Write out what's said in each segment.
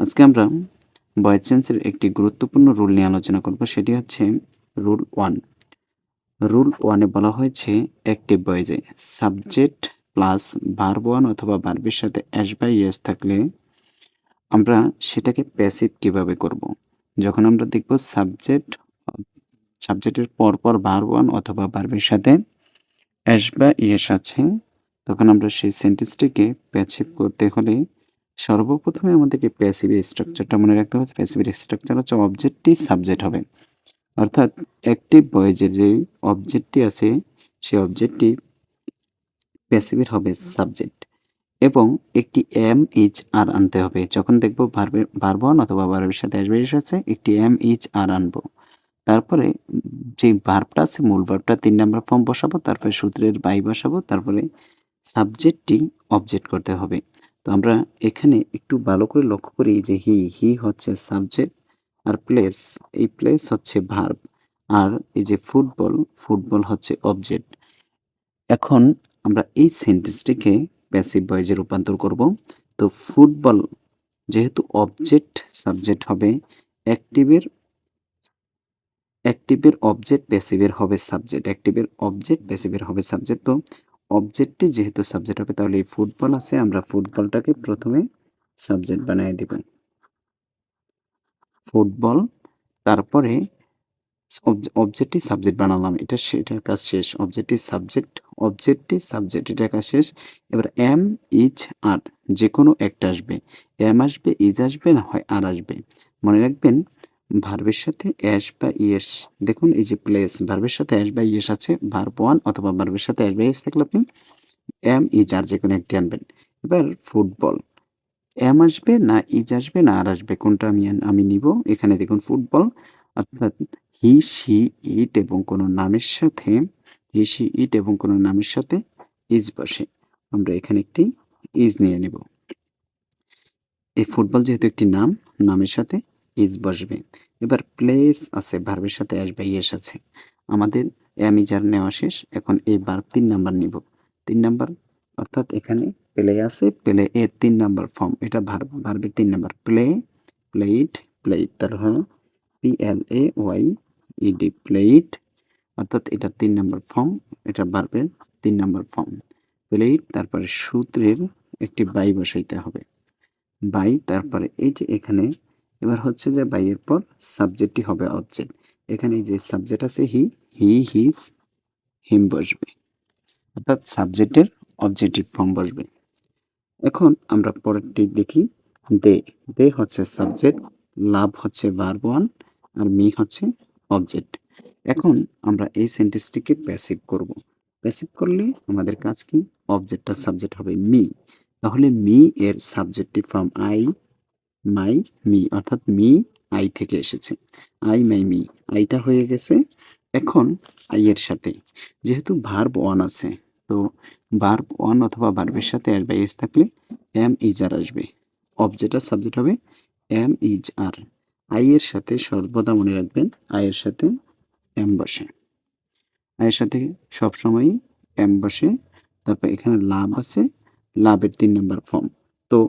আজকে আমরা ভয়েস চেঞ্জের একটি গুরুত্বপূর্ণ রুল নিয়ে আলোচনা করব। সেটি হচ্ছে রুল 1। রুল 1 এ বলা হয়েছে অ্যাক্টিভ ভয়েসে সাবজেক্ট প্লাস ভার্ব 1 অথবা ভার্বের সাথে অ্যাস বা ইয়েস থাকলে আমরা সেটাকে প্যাসিভ কিভাবে করব। যখন আমরা দেখব সাবজেক্টের পরপর ভার্ব 1 অথবা ভার্বের সাথে অ্যাস বা ইয়েস আছে, তখন আমরা সেই সেন্টেন্সটিকে প্যাসিভ করতে হলে সর্বপ্রথমে আমাদেরকে প্যাসিভের স্ট্রাকচারটা মনে রাখতে হবে। প্যাসিভের স্ট্রাকচার হচ্ছে অবজেক্টটি সাবজেক্ট হবে, অর্থাৎ অ্যাক্টিভ ভয়েসের যে অবজেক্টটি আছে সেই অবজেক্টটি প্যাসিভের হবে সাবজেক্ট এবং একটি এম ইচ আর আনতে হবে। যখন দেখব ভার্ব ওয়ান অথবা ভার্বের সাথে অ্যাস বা ইয়েস আছে, একটি এম ইচ আর আনবো। তারপরে যে ভার্বটা আছে মূল ভার্বটা ৩ নাম্বার ফর্ম বসাবো, তারপরে সূত্রের বাই বসাবো, তারপরে সাবজেক্টটি অবজেক্ট করতে হবে। তো আমরা এখানে একটু ভালো করে লক্ষ্য করি যে হি হচ্ছে সাবজেক্ট আর প্লেস, এই প্লেস হচ্ছে ভার্ব, আর এই যে ফুটবল হচ্ছে অবজেক্ট। এখন আমরা এই সেন্টেন্সটিকে প্যাসিভ ভয়েসে রূপান্তর করব। তো ফুটবল যেহেতু অবজেক্ট সাবজেক্ট হবে, অ্যাক্টিভের অ্যাক্টিভের অবজেক্ট প্যাসিভের হবে সাবজেক্ট, অ্যাক্টিভের অবজেক্ট প্যাসিভের হবে সাবজেক্ট। তো অবজেক্টটি যেহেতু সাবজেক্ট হবে, তাহলে এই ফুটবল আছে, আমরা ফুটবলটাকে প্রথমে সাবজেক্ট বানিয়ে দেব। ফুটবল, তারপরে অবজেক্টটি সাবজেক্ট বানালাম, এটার কাজ শেষ। অবজেক্টটি সাবজেক্ট, এটার কাজ শেষ। এবার এম ইজ আর যে কোনো একটা আসবে, এম আসবে, ইজ আসবে, না হয় আর আসবে। মনে রাখবেন ভার্বের সাথে অ্যাস বা ইয়েস, দেখুন এই যে প্লেস ভার্বের সাথে অ্যাস বা ইয়েস আছে, ভার্ব ওয়ান অথবা ভার্বের সাথে অ্যাস বা ইয়েস থাকলে আপনি এম ইজ আর যে কোনো একটি আনবেন। এবার ফুটবল, এম আসবে না ইজ আসবে না আর আসবে, কোনটা আমি নিব। এখানে দেখুন ফুটবল, অর্থাৎ হি সি ইট এবং কোনো নামের সাথে ইজ বসে, আমরা এখানে একটি ইজ নিয়ে নেব। এই ফুটবল যেহেতু একটি নাম, নামের সাথে ইজ বসবে। এবার প্লেস আছে, ভার্বের সাথে আসবে, ইয়েস আছে, আমাদের এম ইজ আর নেওয়া শেষ। এখন এই ভার্ব 3 নাম্বার নিব। 3 নাম্বার, অর্থাৎ এখানে প্লে আছে, প্লে এর 3 নাম্বার ফর্ম, এটা ভার্বের 3 নাম্বার। প্লেইড তার হলো PLAYED, প্লেইড, অর্থাৎ এটার 3 নাম্বার ফর্ম, এটা ভার্বের 3 নাম্বার ফর্ম প্লেইড। তারপরে সূত্রের একটি বাই বসাইতে হবে, বাই, তারপরে এই যে এখানে এবার হচ্ছে যে বাইয়ের পর সাবজেক্টটি হবে অবজেক্ট। এখানে এই যে সাবজেক্ট আছে হিজ, হিম বসবে, অর্থাৎ সাবজেক্টের অবজেক্টিভ ফর্ম বসবে। এখন আমরা পরেরটি দেখি। দে হচ্ছে সাবজেক্ট, লাভ হচ্ছে ভার্ব ওয়ান, আর মি হচ্ছে অবজেক্ট। এখন আমরা এই সেন্টেন্সটিকে প্যাসিভ করব। প্যাসিভ করলে আমাদের কাজ কি, অবজেক্টটা সাবজেক্ট হবে মি, তাহলে মি এর সাবজেক্টিভ ফর্ম মাই মি, অর্থাৎ মি আই থেকে এসেছে, আই মাই মি, আইটা হয়ে গেছে। এখন আই এর সাথে যেহেতু ভার্ব ওয়ান আছে, তো ভার্ব ওয়ান অথবা ভার্বের সাথে অ্যাড বাই এস থাকলে এম ইজ আর আসবে, অবজেক্ট আর সাবজেক্ট হবে এম ইজ আর। আই এর সাথে সর্বদা মনে রাখবেন আই এর সাথে এম বসে, আয়ের সাথে সবসময়ই এম বসে। তারপর এখানে লাভ আছে, লাভের 3 নাম্বার ফর্ম। তো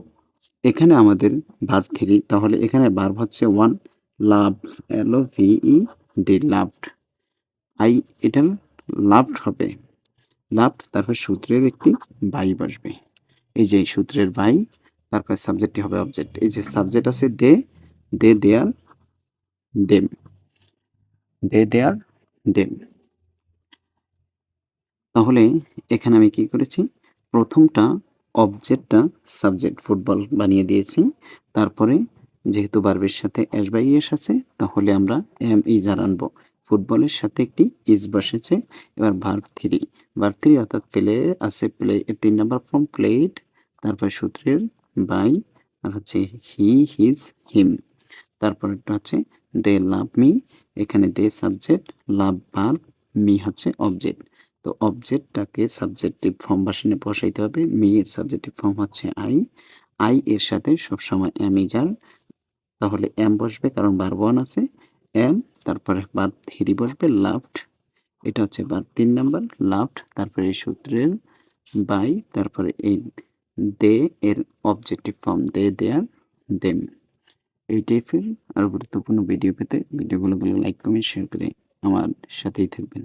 এখানে আমাদের ভার্ব 3, তাহলে এখানে ভার্ব হচ্ছে 1, লাভ, LOVED, লাভড, আই, এটা লাভড হবে, লাভড, তারপর সূত্রের একটি বাই বসবে, এই যে সূত্রের বাই, তারপর সাবজেক্টটি হবে অবজেক্ট। এই যে সাবজেক্ট আছে দেয়ার দেম, দেয়ার দেম। তাহলে এখানে আমি কি করেছি, প্রথমটা অবজেক্টটা সাবজেক্ট ফুটবল বানিয়ে দিয়েছি। তারপরে যেহেতু ভার্বের সাথে এস বাই এস আছে, তাহলে আমরা এম ইজ আর আনবো, ফুটবলের সাথে একটি ইজ বসেছে। এবার ভার্ব থ্রি অর্থাৎ প্লে আছে, প্লে এর 3 নাম্বার ফর্ম প্লেড, তারপরে সূত্রের বাই, আর হচ্ছে হিজ, হিম। তারপরেরটা হচ্ছে দে লাভ মি, এখানে they subject, love verb, me হচ্ছে অবজেক্ট। তো অবজেক্টটাকে সাবজেক্টিভ ফর্ম ভার্সনে বসাইতে হবে। মি এর সাবজেক্টিভ ফর্ম হচ্ছে আই এর সাথে সবসময় এম ইজ আর, তাহলে এম বসবে কারণ ভার্ব ওয়ান আছে, এম, তারপরে ভার্ব 3 বসবে লাভড, এটা হচ্ছে ভার্ব 3 নাম্বার লাভড, তারপরে এই সূত্রের বাই, তারপরে এই দে এর অবজেক্টিভ ফর্ম দেয়ার দেম। এই টাইপের আরও গুরুত্বপূর্ণ ভিডিও পেতে ভিডিওগুলো লাইক কমেন্ট শেয়ার করে আমার সাথেই থাকবেন।